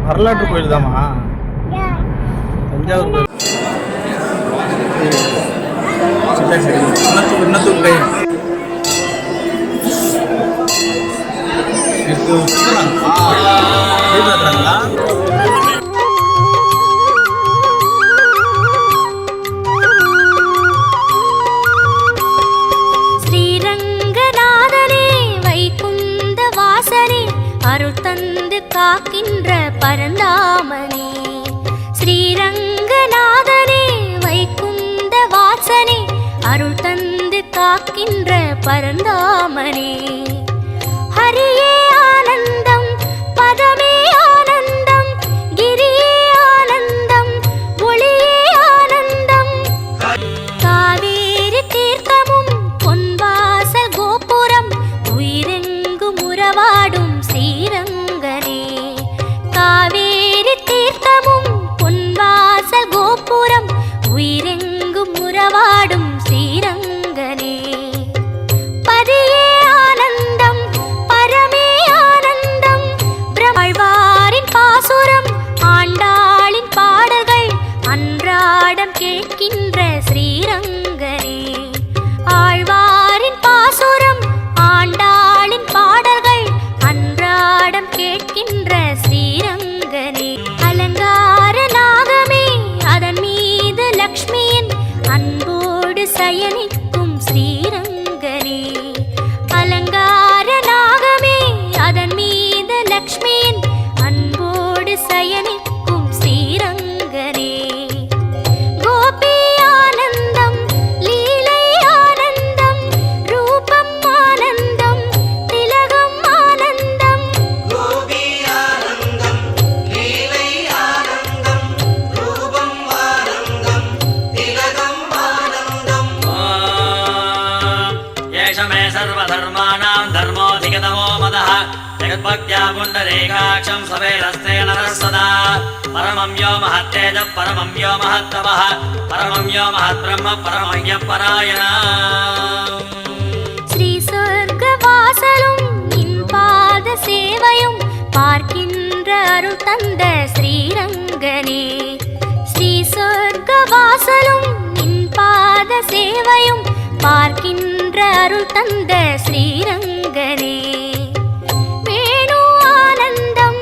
வரலாற்று கோயில் தாமா தஞ்சாவூர் கோயில் அருள் தந்து காக்கின்ற பரந்தாமனே ஸ்ரீரங்கநாதனே வைகுந்த வாசனே அருள் தந்து காக்கின்ற பரந்தாமனே ஹரியே ஆனந்தம் பதமே ஆனந்தம் கிரியே ஆனந்தம் ஒளியே ஆனந்தம் காவேரி தீர்த்தமும் பொன்வாசல் கோபுரம் உயிரெங்கும் உறவாடும் ஸ்ரீரங்கனே காவேரி தீர்த்தமும் பொன்வாசல் கோபுரம் உயிரெங்கும் உறவாடும் ஸ்ரீரங்கனே பதியே ஆனந்தம் பரமே ஆனந்தம் பிரமழ்வாரின் பாசுரம் ஆண்டாளின் பாடல்கள் அன்றாடம் கேட்கின்ற ஸ்ரீரங்கனே ஆழ்வாரின் பாசுரம் ஆண்டாளின் பாடல்கள் அன்றாடம் கேட்கின்ற ஸ்ரீரங்கனே அலங்கார நாகமே அதன் மீது லக்ஷ்மியின் அன்போடு சயனிக்கும் ஸ்ரீரங்கனே அலங்கார நாகமே அதன் மீது லக்ஷ்மியின் அன்போடு சயனிக்கும் ஸ்ரீரங்கனே கோபி ஆனந்தம் லீலை ஆனந்தம் ரூபம் ஆனந்தம் திலகம் ஆனந்தம் கோபி ஆனந்தம் லீலை ஆனந்தம் ரூபம் ஆனந்தம் திலகம் ஆனந்தம் येष मे सर्वधर्माणां धर्मोऽधिगतमो मदः जगद्भक्त्या पुण्डरीकाक्षं सवेरस्ते नरः सदा परमं यो महत्तेजः परमं यो महत्तपः परमं यो महद्ब्रह्म परमं यः परायणः ஸ்ரீ சொர்க்கவாசலும் நின் பாத சேவையும் பார்க்கின்ற அருள் தந்த ஸ்ரீரங்கனே ஸ்ரீ சொர்க்கவாசலும் நின் பாத சேவையும் பார்க்கின்ற அருள் தந்த ஸ்ரீரங்கனே வேணு ஆனந்தம்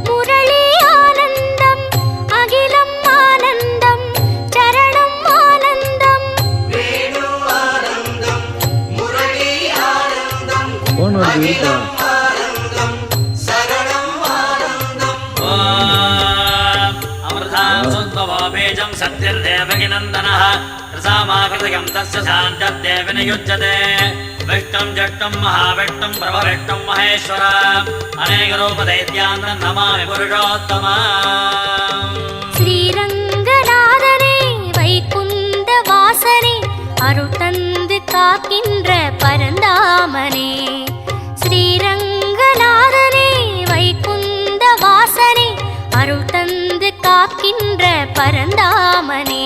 முரளி ஆனந்தம் அகிலம் ஆனந்தம் சரணம் ஆனந்தம் வேணு ஆனந்தம் முரளி ஆனந்தம் போன் வருது இருக்கா ஆனந்தம் சரணம் ஆனந்தம் अमृतां सुन्दवो बीजं सत्यर्देवकिनन्दनः रसामाकृतिकं तस्य शान्तर्देव नियुज्यते विष्णुं जष्टुं महाविष्णुं प्रभविष्णुं महेश्वर अनेकरूपदैत्यान् नमामि पुरुषोत्तमा ஸ்ரீரங்கநாதனே வைகுந்த வாசனே அருள் தந்து காக்கின்ற பரந்தாமனே ஸ்ரீரங்கநாதனே வைகுந்த வாசனே அருள் தந்து காக்கின்ற பரந்தாமனே